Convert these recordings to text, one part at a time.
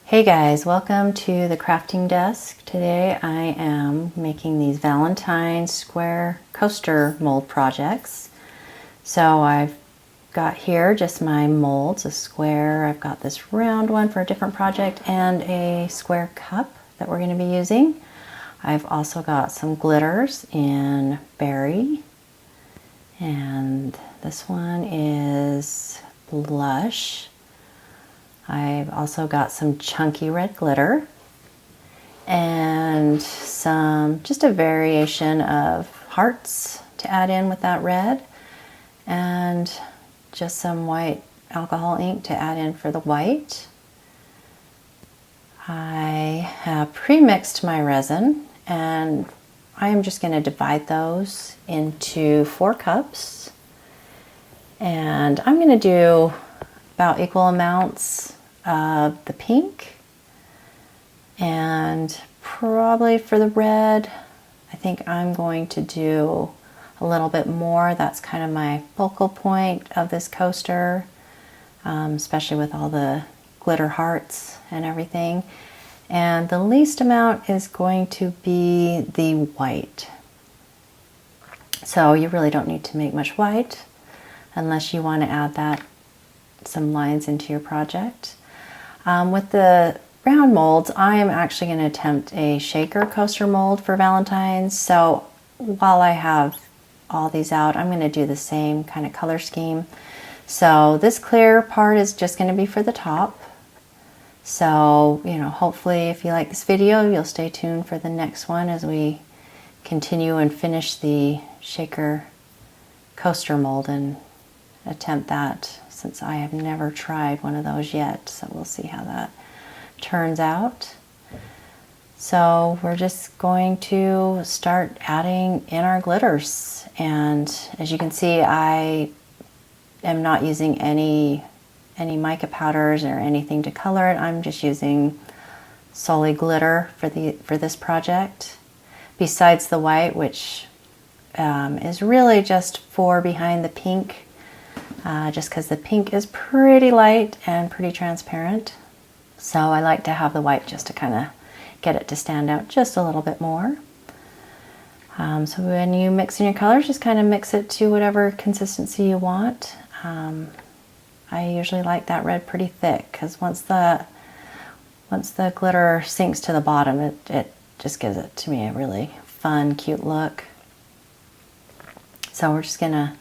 Hey guys, welcome to the crafting desk. Today I am making these Valentine square coaster mold projects. So I've got here just my molds, a square. I've got this round one for a different project and a square cup that we're going to be using. I've also got some glitters in berry, and this one is blush. I've also got some chunky red glitter and just a variation of hearts to add in with that red, and just some white alcohol ink to add in for the white. I have pre-mixed my resin, and I am just going to divide those into 4 cups, and I'm going to do about equal amounts of the pink, and probably for the red I think I'm going to do a little bit more. That's kind of my focal point of this coaster, especially with all the glitter hearts and everything. And the least amount is going to be the white. So you really don't need to make much white unless you want to add some lines into your project. With the round molds, I am actually going to attempt a shaker coaster mold for Valentine's. So while I have all these out, I'm going to do the same kind of color scheme. So this clear part is just going to be for the top. So, hopefully if you like this video, you'll stay tuned for the next one as we continue and finish the shaker coaster mold and attempt that, since I have never tried one of those yet. So we'll see how that turns out. So we're just going to start adding in our glitters, and as you can see, I am not using any mica powders or anything to color it. I'm just using solely glitter for this project, besides the white, which is really just for behind the pink, just because the pink is pretty light and pretty transparent. So I like to have the white just to kind of get it to stand out just a little bit more. So when you mix in your colors, just kind of mix it to whatever consistency you want. I usually like that red pretty thick, because once the glitter sinks to the bottom, it just gives it to me a really fun, cute look. So we're just gonna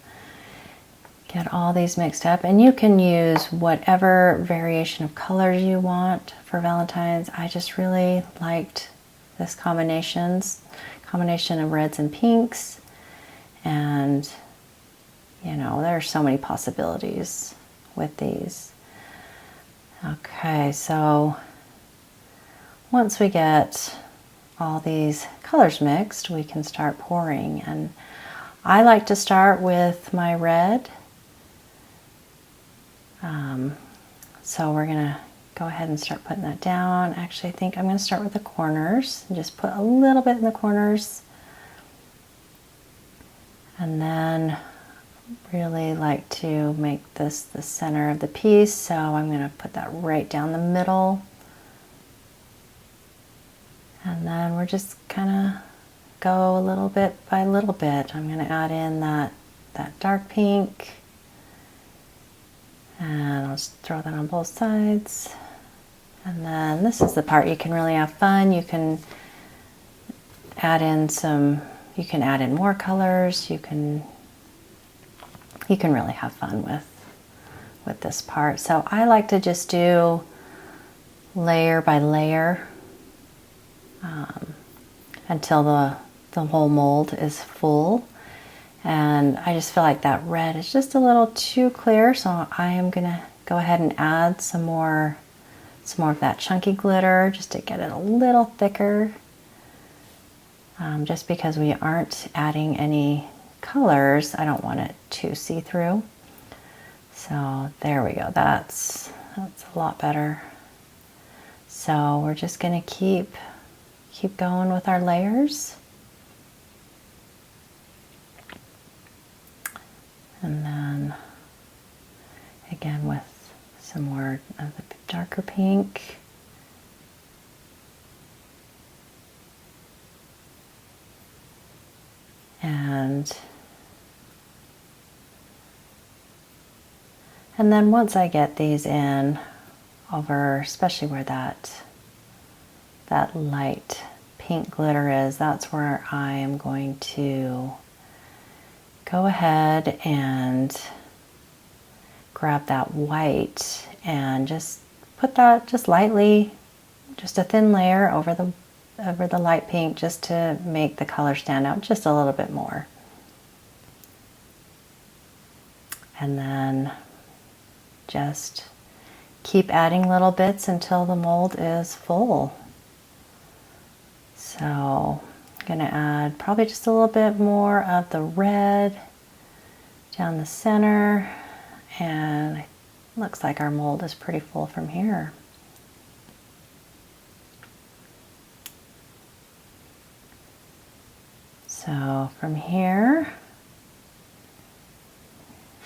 get all these mixed up, and you can use whatever variation of colors you want for Valentine's. I just really liked this combination of reds and pinks, and there are so many possibilities with these. Okay, so once we get all these colors mixed, we can start pouring, and I like to start with my red. So we're gonna go ahead and start putting that down. Actually, I think I'm gonna start with the corners and just put a little bit in the corners, and then really like to make this the center of the piece, so I'm gonna put that right down the middle, and then we're just kind of go a little bit by little bit. I'm gonna add in that dark pink, and I'll just throw that on both sides. And then this is the part you can really have fun. You can add in more colors. You can really have fun with this part. So I like to just do layer by layer until the whole mold is full. And I just feel like that red is just a little too clear, so I am gonna go ahead and add some more of that chunky glitter just to get it a little thicker, just because we aren't adding any colors. I don't want it too see-through. So there we go, that's a lot better. So we're just gonna keep going with our layers. And then again with some more of the darker pink. And then once I get these in over, especially where that light pink glitter is, that's where I am going to go ahead and grab that white and just put that just lightly, just a thin layer over the light pink, just to make the color stand out just a little bit more. And then just keep adding little bits until the mold is full. So I'm going to add probably just a little bit more of the red down the center, and it looks like our mold is pretty full from here. So from here,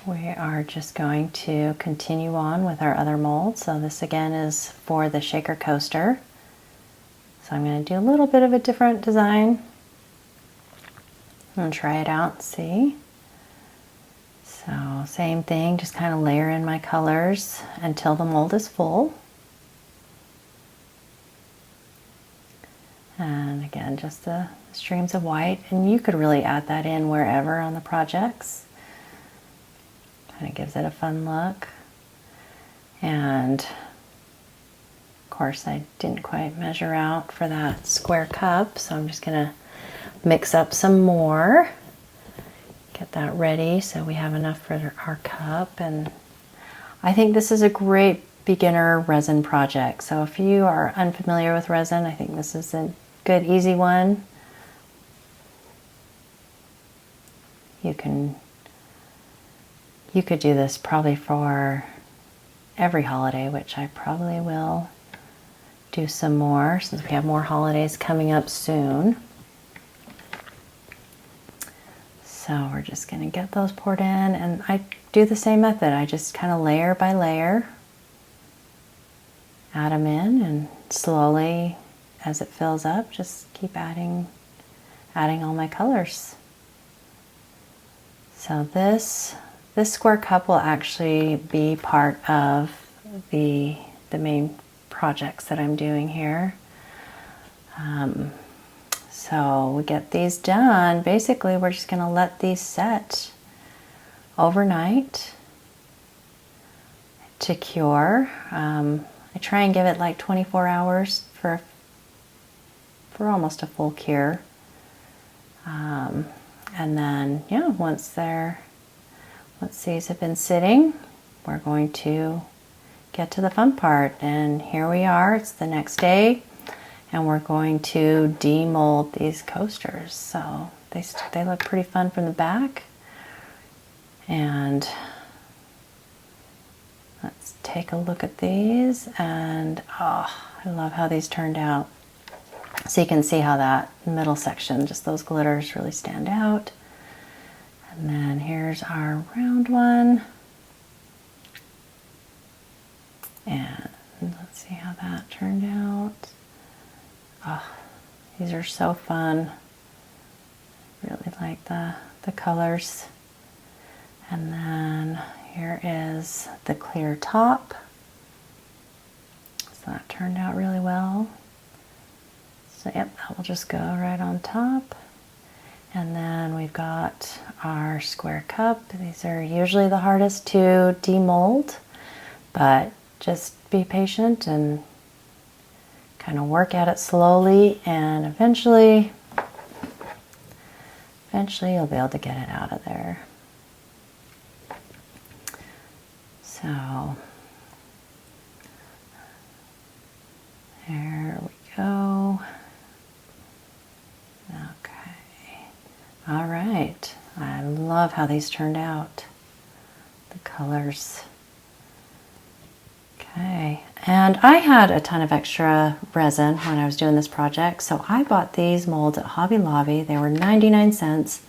we are just going to continue on with our other mold. So this again is for the shaker coaster. So I'm going to do a little bit of a different design and try it out and see. So same thing, just kind of layer in my colors until the mold is full. And again, just the streams of white, and you could really add that in wherever on the projects. Kind of gives it a fun look. And of course I didn't quite measure out for that square cup, so I'm just gonna mix up some more, get that ready so we have enough for our cup. And I think this is a great beginner resin project. So if you are unfamiliar with resin, I think this is a good easy one. You could do this probably for every holiday, which I probably will do some more since we have more holidays coming up soon. So we're just going to get those poured in, and I do the same method. I just kind of layer by layer add them in, and slowly as it fills up, just keep adding all my colors. So this square cup will actually be part of the main projects that I'm doing here. So we get these done. Basically, we're just going to let these set overnight to cure. I try and give it like 24 hours for almost a full cure. And then, yeah, once these have been sitting, we're going to get to the fun part. And here we are, it's the next day, and we're going to demold these coasters. So they look pretty fun from the back. And let's take a look at these. And oh, I love how these turned out. So you can see how that middle section, just those glitters really stand out. And then here's our round one. And let's see how that turned out. Oh, these are so fun. Really like the colors. And then here is the clear top. So that turned out really well. So yep, that will just go right on top. And then we've got our square cup. These are usually the hardest to demold, but just be patient and kind of work at it slowly, and eventually you'll be able to get it out of there. So there we go. Okay. All right. I love how these turned out. The colors. Okay. And I had a ton of extra resin when I was doing this project, so I bought these molds at Hobby Lobby. They were 99 cents.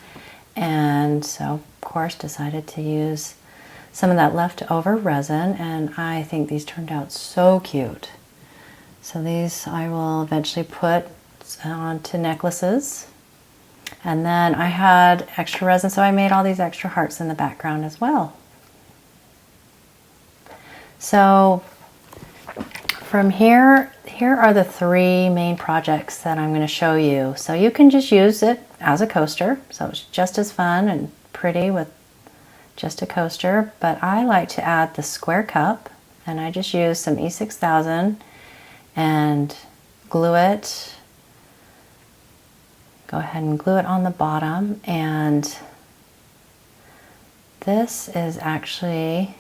And so, of course, decided to use some of that leftover resin, and I think these turned out so cute. So these I will eventually put onto necklaces. And then I had extra resin, so I made all these extra hearts in the background as well. So from here are the three main projects that I'm going to show you. So you can just use it as a coaster. So it's just as fun and pretty with just a coaster. But I like to add the square cup, and I just use some E6000 and glue it. Go ahead and glue it on the bottom. And this is actually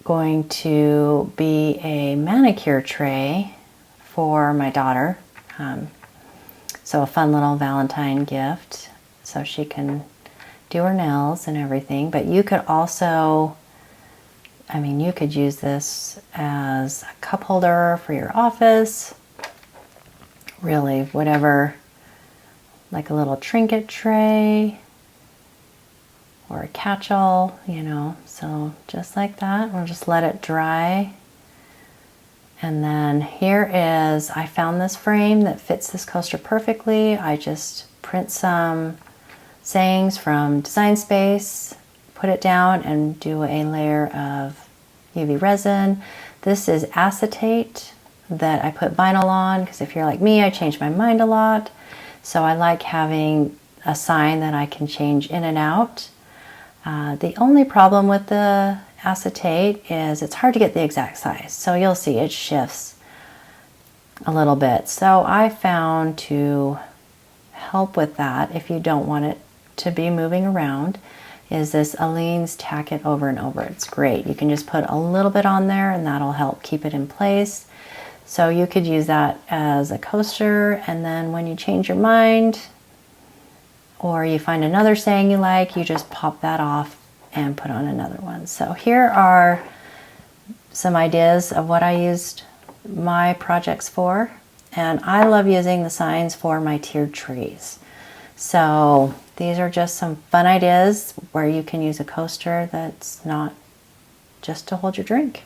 going to be a manicure tray for my daughter. So a fun little Valentine gift so she can do her nails and everything. But you could also, I mean, you could use this as a cup holder for your office. Really, whatever, like a little trinket tray or a catch-all, you know, so just like that. We'll just let it dry. And then here is, I found this frame that fits this coaster perfectly. I just print some sayings from Design Space, put it down, and do a layer of UV resin. This is acetate that I put vinyl on, because if you're like me, I change my mind a lot. So I like having a sign that I can change in and out. The only problem with the acetate is it's hard to get the exact size. So you'll see it shifts a little bit. So I found to help with that, if you don't want it to be moving around, is this Aleene's Tack It Over and Over. It's great. You can just put a little bit on there and that'll help keep it in place. So you could use that as a coaster, and then when you change your mind or you find another saying you like, you just pop that off and put on another one. So here are some ideas of what I used my projects for. And I love using the signs for my tiered trees. So these are just some fun ideas where you can use a coaster that's not just to hold your drink.